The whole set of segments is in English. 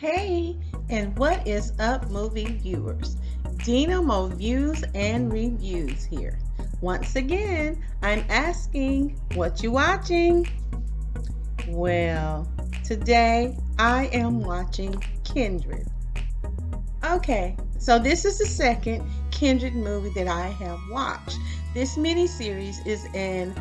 Hey, and what is up, movie viewers? Dena Mo Views and Reviews here. Once again, I'm asking, what you watching? Well, today I am watching Kindred. Okay, so this is the second Kindred movie that I have watched. This miniseries is in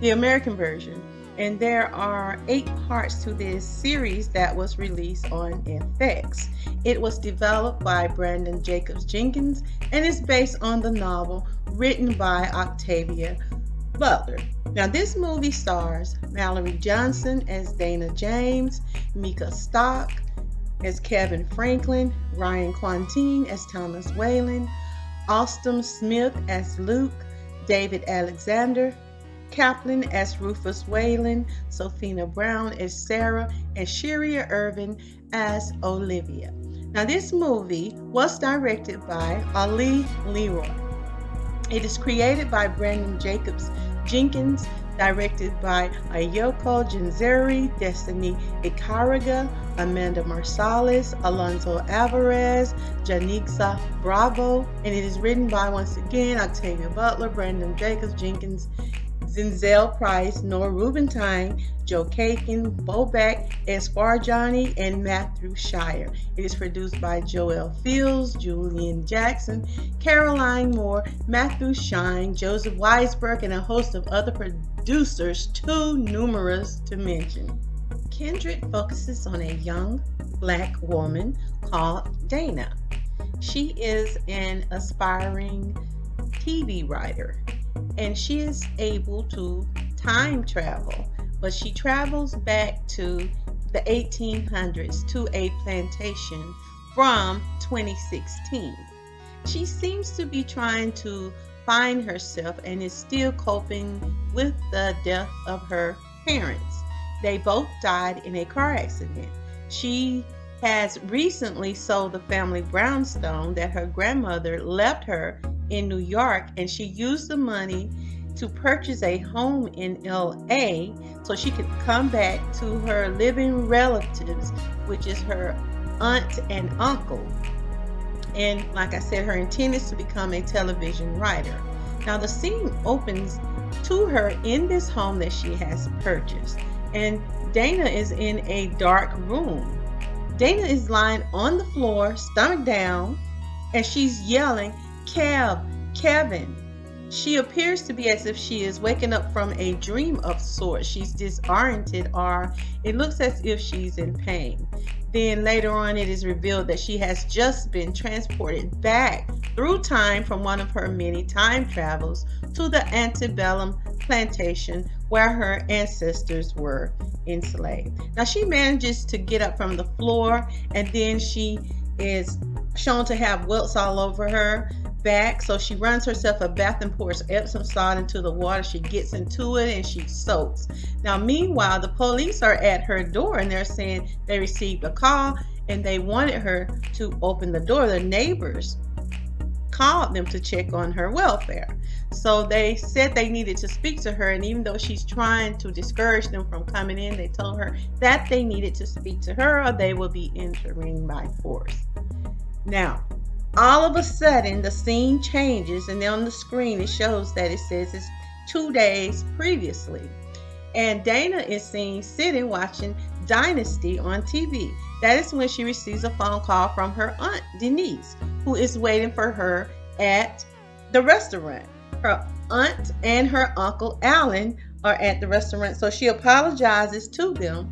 the American version, and there are 8 parts to this series that was released on FX. It was developed by Brandon Jacobs Jenkins and is based on the novel written by Octavia Butler. Now, this movie stars Mallory Johnson as Dana James, Mika Stock as Kevin Franklin, Ryan Quantin as Thomas Whalen, Austin Smith as Luke, David Alexander Kaplan as Rufus Whalen, Sophia Brown as Sarah, and Sheria Irvin as Olivia. Now, this movie was directed by Ali Leroy. It is created by Brandon Jacobs Jenkins, directed by Ayoko Jenzeri, Destiny Ikaraga, Amanda Marsalis, Alonso Alvarez, Janixa Bravo, and it is written by, once again, Octavia Butler, Brandon Jacobs Jenkins, Zenzel Price, Noah Rubintine, Joe Kakin, Bo Beck, Esfarjani, and Matthew Shire. It is produced by Joel Fields, Julian Jackson, Caroline Moore, Matthew Shine, Joseph Weisberg, and a host of other producers, too numerous to mention. Kindred focuses on a young Black woman called Dena. She is an aspiring TV writer, and she is able to time travel, but she travels back to the 1800s to a plantation from 2016. She seems to be trying to find herself and is still coping with the death of her parents. They both died in a car accident. She has recently sold the family brownstone that her grandmother left her in New York, and she used the money to purchase a home in LA so she could come back to her living relatives, which is her aunt and uncle. And like I said, her intent is to become a television writer. Now, the scene opens to her in this home that she has purchased, and Dana is in a dark room. Dana is lying on the floor, stomach down, and she's yelling, Kevin. She appears to be as if she is waking up from a dream of sorts. She's disoriented, or it looks as if she's in pain. Then later on, it is revealed that she has just been transported back through time from one of her many time travels to the antebellum plantation where her ancestors were enslaved. Now, she manages to get up from the floor, and then she is shown to have welts all over her back. So she runs herself a bath and pours Epsom salt into the water. She gets into it and she soaks. Now, meanwhile, the police are at her door and they're saying they received a call and they wanted her to open the door. The neighbors called them to check on her welfare. So they said they needed to speak to her, and even though she's trying to discourage them from coming in, they told her that they needed to speak to her or they will be entering by force. Now, all of a sudden, the scene changes, and then on the screen it shows that it says it's 2 days previously. And Dana is seen sitting watching Dynasty on TV. That is when she receives a phone call from her aunt Denise, who is waiting for her at the restaurant. Her aunt and her uncle Alan are at the restaurant, so she apologizes to them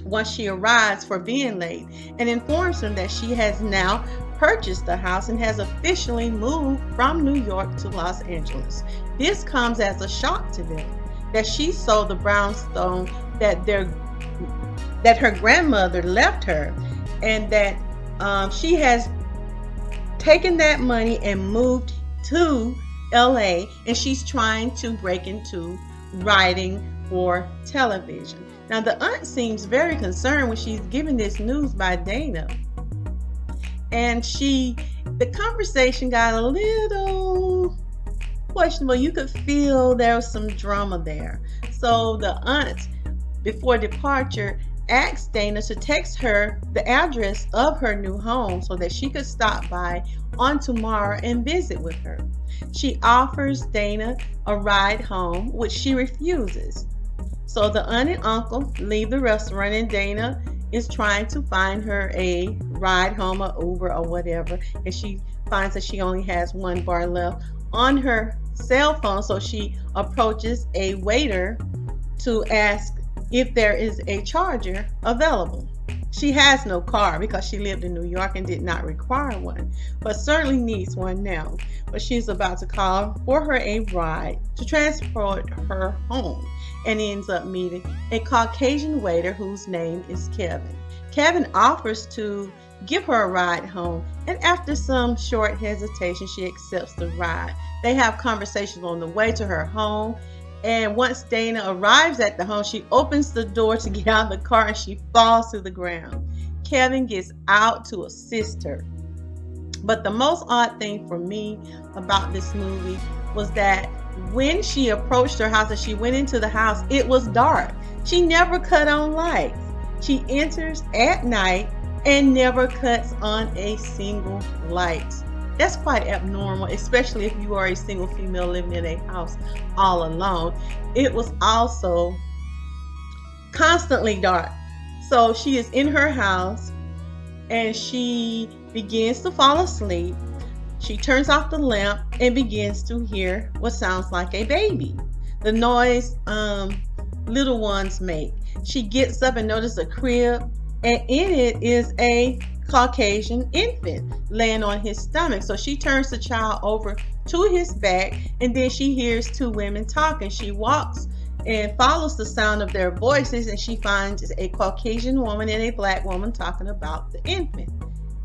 once she arrives for being late and informs them that she has now purchased the house and has officially moved from New York to Los Angeles. This comes as a shock to them that she sold the brownstone that her grandmother left her, and that she has taken that money and moved to LA, and she's trying to break into writing for television. Now, the aunt seems very concerned when she's given this news by Dana. And the conversation got a little questionable. You could feel there was some drama there. So the aunt, before departure, asked Dana to text her the address of her new home so that she could stop by on tomorrow and visit with her. She offers Dana a ride home, which she refuses. So the aunt and uncle leave the restaurant, and Dana is trying to find her a ride home, or Uber, or whatever. And she finds that she only has one bar left on her cell phone. So she approaches a waiter to ask if there is a charger available. She has no car because she lived in New York and did not require one, but certainly needs one now. But she's about to call for her a ride to transport her home, and ends up meeting a Caucasian waiter whose name is Kevin. Kevin offers to give her a ride home, and after some short hesitation, she accepts the ride. They have conversations on the way to her home. And once Dana arrives at the home, she opens the door to get out of the car and she falls to the ground. Kevin gets out to assist her. But the most odd thing for me about this movie was that when she approached her house and she went into the house, it was dark. She never cut on lights. She enters at night and never cuts on a single light. That's quite abnormal, especially if you are a single female living in a house all alone. It was also constantly dark. So she is in her house and she begins to fall asleep. She turns off the lamp and begins to hear what sounds like a baby. The noise little ones make. She gets up and notices a crib, and in it is a Caucasian infant laying on his stomach. So she turns the child over to his back, and then she hears two women talking. She walks and follows the sound of their voices, and she finds a Caucasian woman and a black woman talking about the infant.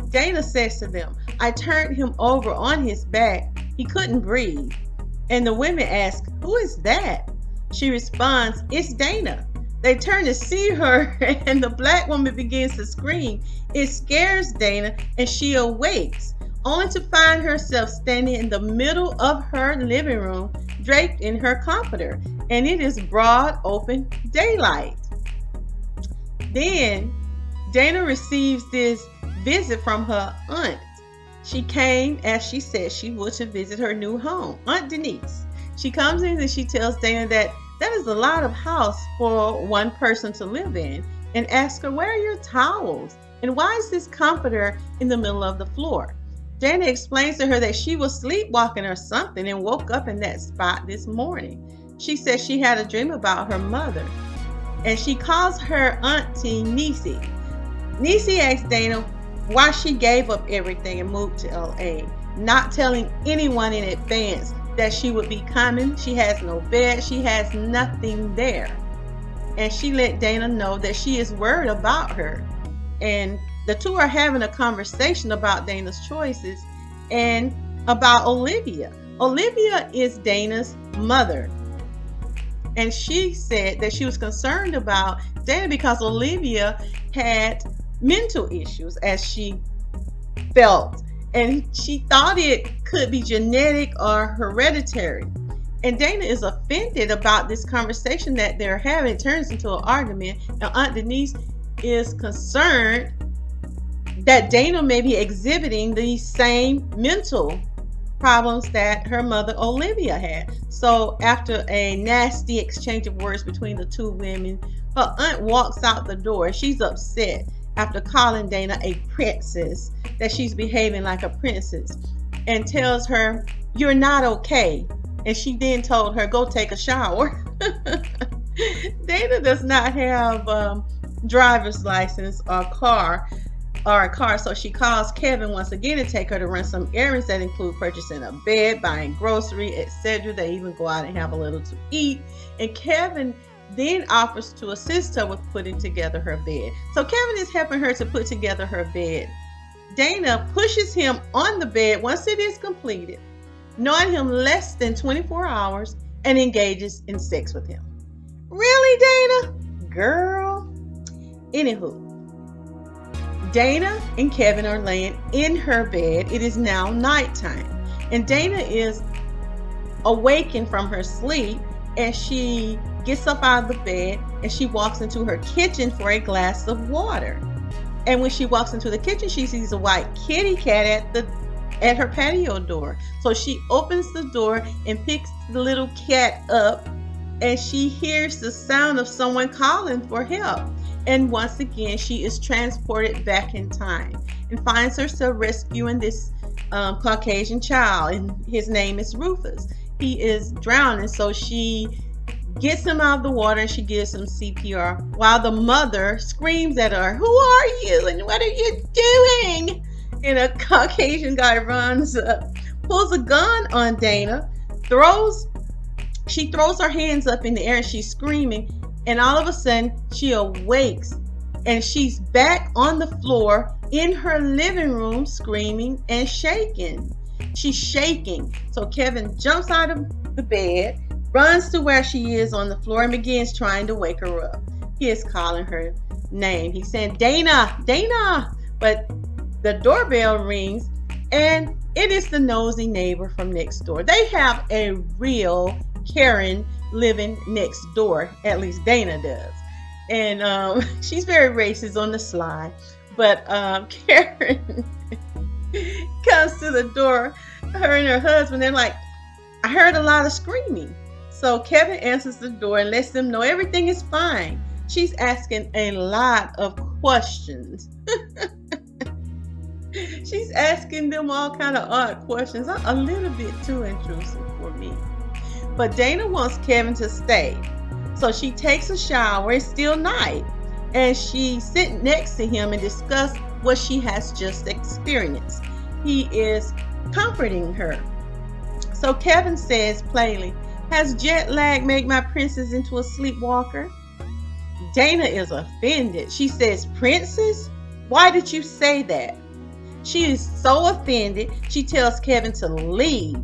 Dana says to them, "I turned him over on his back. He couldn't breathe." And the women ask, "Who is that?" She responds, "It's Dana." They turn to see her, and the black woman begins to scream. It scares Dana, and she awakes, only to find herself standing in the middle of her living room, draped in her comforter, and it is broad open daylight. Then Dana receives this visit from her aunt. She came, as she said she would, to visit her new home, Aunt Denise. She comes in and she tells Dana that is a lot of house for one person to live in, and asks her, "Where are your towels? And why is this comforter in the middle of the floor?" Dana explains to her that she was sleepwalking or something and woke up in that spot this morning. She says she had a dream about her mother, and she calls her auntie Nisi. Nisi asks Dana why she gave up everything and moved to LA, not telling anyone in advance that she would be coming. She has no bed. She has nothing there. And she let Dana know that she is worried about her. And the two are having a conversation about Dana's choices and about Olivia. Olivia is Dana's mother. And she said that she was concerned about Dana because Olivia had mental issues, as she felt. And she thought it could be genetic or hereditary. And Dana is offended about this conversation that they're having. It turns into an argument. And Aunt Denise is concerned that Dana may be exhibiting the same mental problems that her mother Olivia had. So after a nasty exchange of words between the two women, her aunt walks out the door. She's upset after calling Dana a princess, that she's behaving like a princess, and tells her, "You're not okay." And she then told her, "Go take a shower." Dana does not have driver's license or a car, so she calls Kevin once again to take her to run some errands that include purchasing a bed, buying grocery, etc. They even go out and have a little to eat. And Kevin then offers to assist her with putting together her bed. So Kevin is helping her to put together her bed. Dana pushes him on the bed once it is completed, knowing him less than 24 hours, and engages in sex with him. Really, Dana? Girl. Anywho, Dana and Kevin are laying in her bed. It is now nighttime, and Dana is awakened from her sleep and she gets up out of the bed and she walks into her kitchen for a glass of water. And when she walks into the kitchen, she sees a white kitty cat at her patio door. So she opens the door and picks the little cat up, and she hears the sound of someone calling for help. And once again, she is transported back in time and finds herself rescuing this Caucasian child, and his name is Rufus. He is drowning, so she gets him out of the water and she gives him CPR while the mother screams at her, "Who are you and what are you doing?" And a Caucasian guy runs up, pulls a gun on Dana, she throws her hands up in the air and she's screaming, and all of a sudden she awakes and she's back on the floor in her living room screaming and shaking. She's shaking. So Kevin jumps out of the bed, runs to where she is on the floor, and begins trying to wake her up. He is calling her name. He's saying, "Dana, Dana." But the doorbell rings, and it is the nosy neighbor from next door. They have a real Karen living next door. At least Dana does. And she's very racist on the sly. But Karen comes to the door. Her and her husband, they're like, "I heard a lot of screaming." So Kevin answers the door and lets them know everything is fine. She's asking a lot of questions. She's asking them all kind of odd questions, a little bit too intrusive for me. But Dana wants Kevin to stay. So she takes a shower. It's still night. And she sits next to him and discuss what she has just experienced. He is comforting her. So Kevin says plainly, "Has jet lag made my princess into a sleepwalker?" Dana is offended. She says, "Princess? Why did you say that?" She is so offended, she tells Kevin to leave.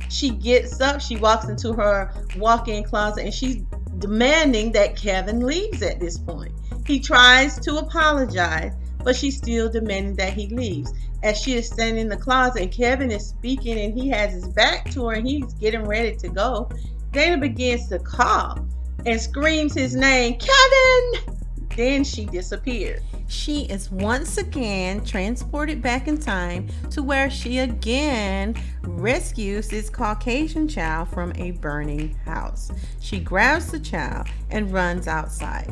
She gets up, she walks into her walk-in closet, and she's demanding that Kevin leaves at this point. He tries to apologize, but she's still demanding that he leaves. As she is standing in the closet and Kevin is speaking and he has his back to her and he's getting ready to go, Dana begins to cough and screams his name, "Kevin!" Then she disappeared. She is once again transported back in time to where she again rescues this Caucasian child from a burning house. She grabs the child and runs outside.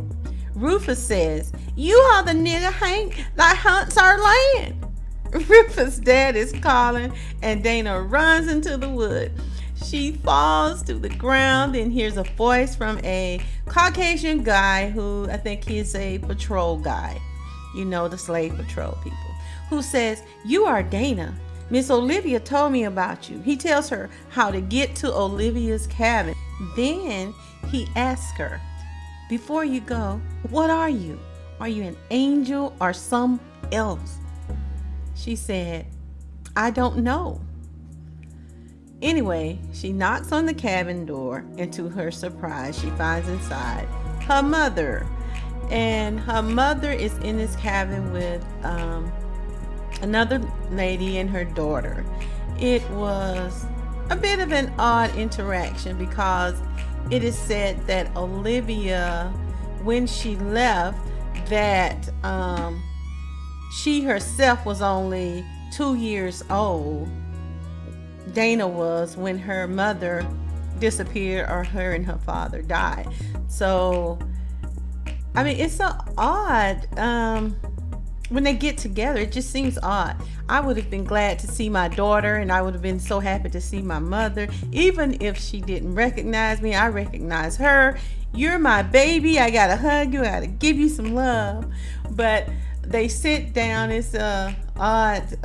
Rufus says, "You are the nigger Hank that hunts our land." Rufus' dad is calling and Dana runs into the wood. She falls to the ground and hears a voice from a Caucasian guy who I think he's a patrol guy. You know, the slave patrol people. Who says, "You are Dana. Miss Olivia told me about you." He tells her how to get to Olivia's cabin. Then he asks her, "Before you go, what are you? Are you an angel or some else?" She said, "I don't know." Anyway, she knocks on the cabin door, and to her surprise, she finds inside her mother. And her mother is in this cabin with another lady and her daughter. It was a bit of an odd interaction because it is said that Olivia, when she left, that she herself was only 2 years old. Dana was when her mother disappeared or her and her father died. So I mean, it's so odd when they get together. It just seems odd. I would have been glad to see my daughter, and I would have been so happy to see my mother. Even if she didn't recognize me, I recognize her. You're my baby. I gotta hug you. I gotta give you some love. But they sit down. It's a odd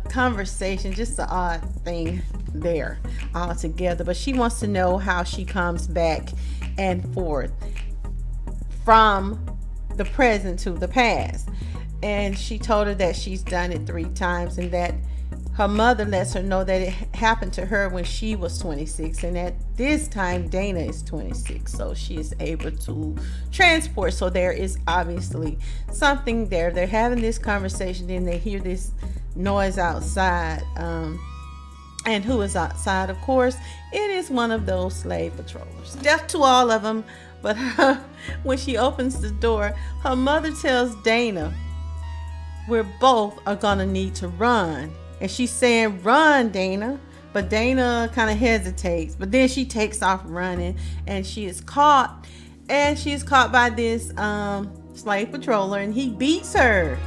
conversation, just an odd thing there altogether. But she wants to know how she comes back and forth from the present to the past. And she told her that she's done it 3 times and that her mother lets her know that it happened to her when she was 26, and at this time Dana is 26, so she is able to transport. So there is obviously something there. They're having this conversation, then they hear this noise outside, And who is outside, of course? It is one of those slave patrollers. Death to all of them. But when she opens the door, her mother tells Dana, we're both are gonna need to run. And she's saying, run, Dana. But Dana kind of hesitates. But then she takes off running, and she is caught. And she is caught by this slave patroller, and he beats her.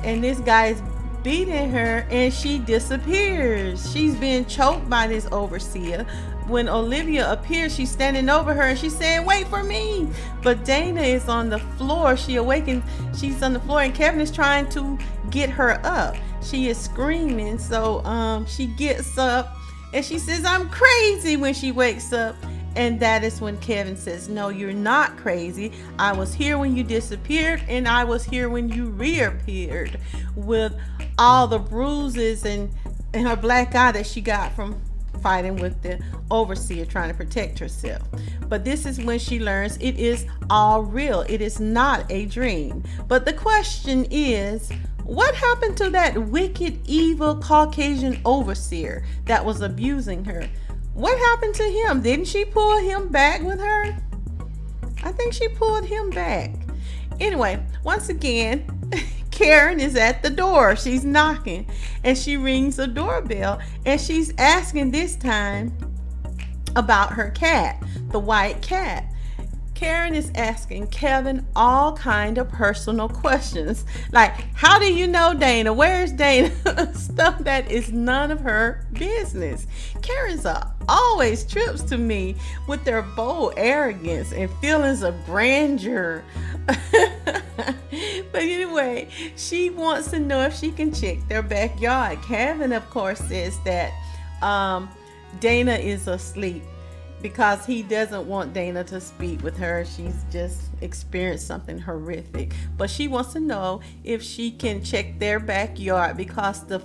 And this guy is beating her, and she disappears. She's being choked by this overseer. When Olivia appears, she's standing over her and she's saying, wait for me. But Dana is on the floor. She awakens. She's on the floor, and Kevin is trying to get her up. She is screaming. So she gets up and she says, I'm crazy, when she wakes up. And that is when Kevin says, no, you're not crazy. I was here when you disappeared, and I was here when you reappeared, with all the bruises and her black eye that she got from fighting with the overseer trying to protect herself. But this is when she learns it is all real. It is not a dream. But the question is, what happened to that wicked, evil Caucasian overseer that was abusing her? What happened to him? Didn't she pull him back with her? I think she pulled him back. Anyway, once again, Karen is at the door. She's knocking, and she rings the doorbell, and she's asking this time about her cat, the white cat. Karen is asking Kevin all kind of personal questions, like, how do you know Dana? Where's Dana? Stuff that is none of her business. Karen's always trips to me with their bold arrogance and feelings of grandeur. But anyway, she wants to know if she can check their backyard. Kevin, of course, says that Dana is asleep, because he doesn't want Dana to speak with her. She's just experienced something horrific. But she wants to know if she can check their backyard, because the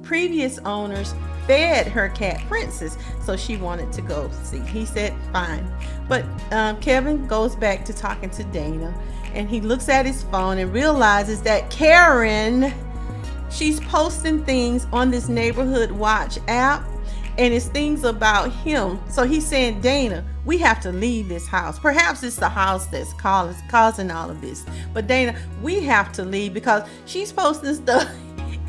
previous owners fed her cat Princess. So she wanted to go see. He said, fine. But Kevin goes back to talking to Dana, and he looks at his phone and realizes that Karen, she's posting things on this Neighborhood Watch app, and it's things about him. So he's saying, Dana, we have to leave this house. Perhaps it's the house that's causing all of this. But Dana, we have to leave, because she's posting stuff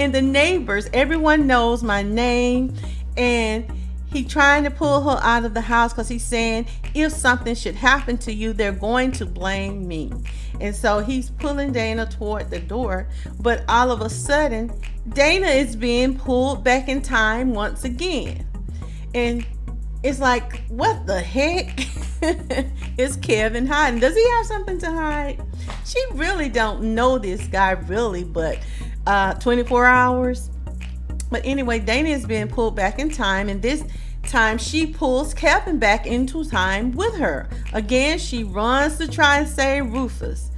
and the neighbors, everyone knows my name. And he trying to pull her out of the house, because he's saying, if something should happen to you, they're going to blame me. And so he's pulling Dana toward the door. But all of a sudden, Dana is being pulled back in time once again. And it's like, what the heck is Kevin hiding? Does he have something to hide? She really don't know this guy really, but 24 hours. But anyway, Dana is being pulled back in time, and this time she pulls Kevin back into time with her. Again, she runs to try and save Rufus.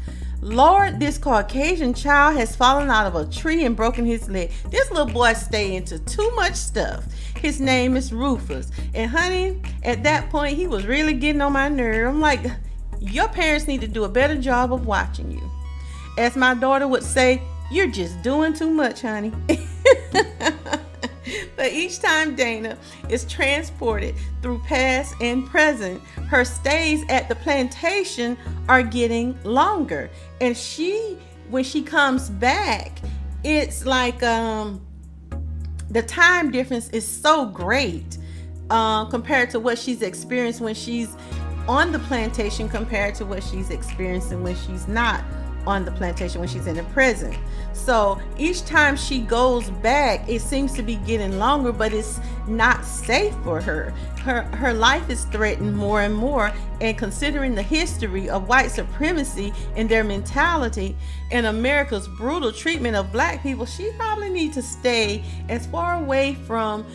Lord, this Caucasian child has fallen out of a tree and broken his leg. This little boy stay into too much stuff. His name is Rufus. And honey, at that point, he was really getting on my nerve. I'm like, your parents need to do a better job of watching you. As my daughter would say, you're just doing too much, honey. But each time Dana is transported through past and present, her stays at the plantation are getting longer. And when she comes back, it's like the time difference is so great compared to what she's experienced when she's on the plantation, compared to what she's experiencing when she's not on the plantation, when she's in the present. So each time she goes back, it seems to be getting longer, but it's not safe for her. Her life is threatened more and more. And considering the history of white supremacy and their mentality and America's brutal treatment of black people, she probably needs to stay as far away from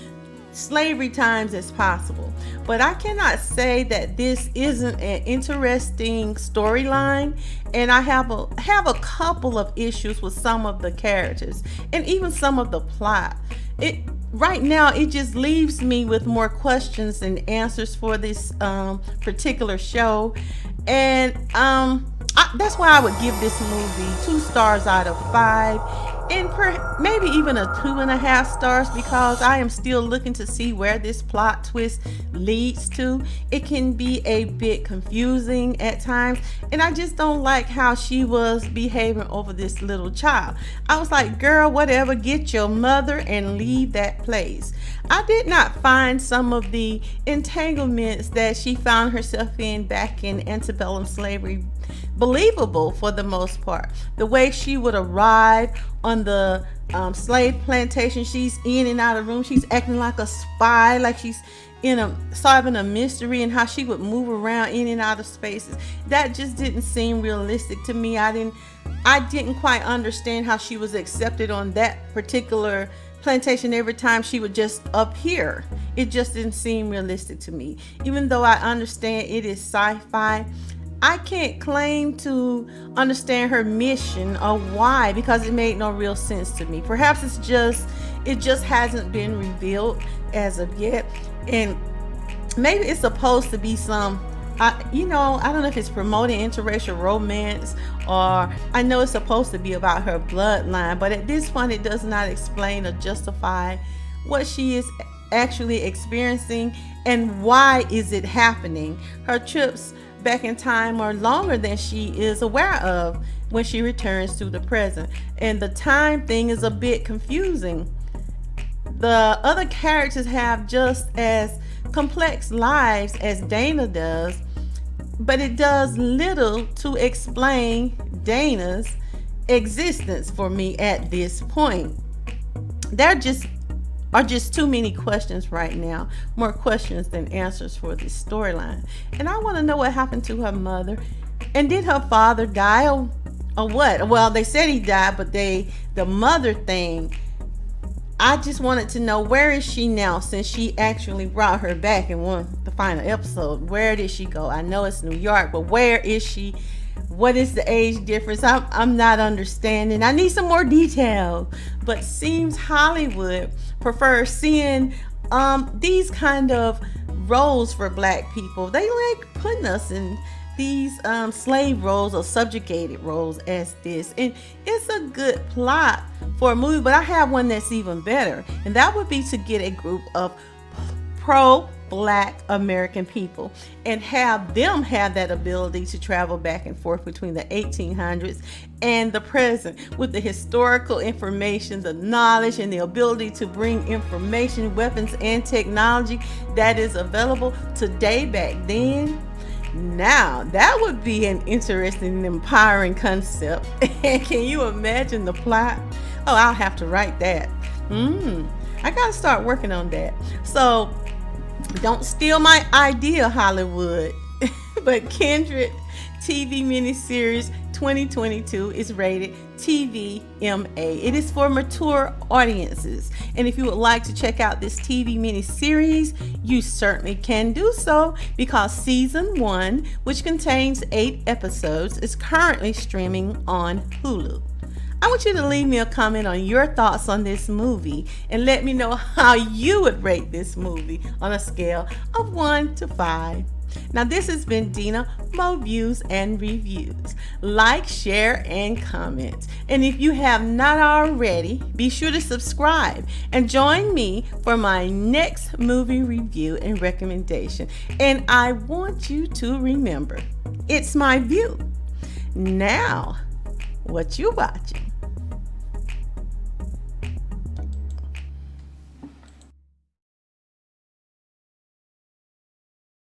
slavery times as possible. But I cannot say that this isn't an interesting storyline, and I have a couple of issues with some of the characters and even some of the plot. Right now it just leaves me with more questions than answers for this particular show, and that's why I would give this movie 2 stars out of 5. and maybe even a 2.5 stars, because I am still looking to see where this plot twist leads to. It can be a bit confusing at times, and I just don't like how she was behaving over this little child. I was like, girl, whatever, get your mother and leave that place. I did not find some of the entanglements that she found herself in back in antebellum slavery believable for the most part. The way she would arrive on the slave plantation, she's in and out of room, she's acting like a spy, like she's solving a mystery, and how she would move around in and out of spaces. That just didn't seem realistic to me. I didn't quite understand how she was accepted on that particular plantation every time she would just appear. It just didn't seem realistic to me. Even though I understand it is sci-fi, I can't claim to understand her mission or why, because it made no real sense to me. Perhaps it just hasn't been revealed as of yet, and maybe it's supposed to be some I don't know if it's promoting interracial romance, or I know it's supposed to be about her bloodline, but at this point it does not explain or justify what she is actually experiencing and why is it happening. Her trips back in time are longer than she is aware of when she returns to the present, and the time thing is a bit confusing. The other characters have just as complex lives as Dena does, but it does little to explain Dena's existence for me at this point. There are just too many questions right now, more questions than answers for this storyline. And I want to know what happened to her mother, and did her father die, or what? Well, they said he died, but the mother thing, I just wanted to know, where is she now, since she actually brought her back in the final episode? Where did she go? I know it's New York, but where is she? What is the age difference? I'm not understanding. I need some more detail. But seems Hollywood prefers seeing these kind of roles for Black people. They like putting us in these slave roles or subjugated roles as this, and it's a good plot for a movie. But I have one that's even better, and that would be to get a group of pro-Black American people and have them have that ability to travel back and forth between the 1800s and the present with the historical information, the knowledge, and the ability to bring information, weapons, and technology that is available today back then. Now, that would be an interesting and empowering concept. Can you imagine the plot? Oh, I'll have to write that. I gotta start working on that. So, don't steal my idea, Hollywood. But Kindred TV miniseries 2022 is rated TVMA. It is for mature audiences. And if you would like to check out this TV miniseries, you certainly can do so, because season 1, which contains 8 episodes, is currently streaming on HULU. I want you to leave me a comment on your thoughts on this movie, and let me know how you would rate this movie on a scale of 1 to 5. Now, this has been Dena, Mo Views and Reviews. Like, share, and comment. And if you have not already, be sure to subscribe and join me for my next movie review and recommendation. And I want you to remember, it's my view. Now, what you watching?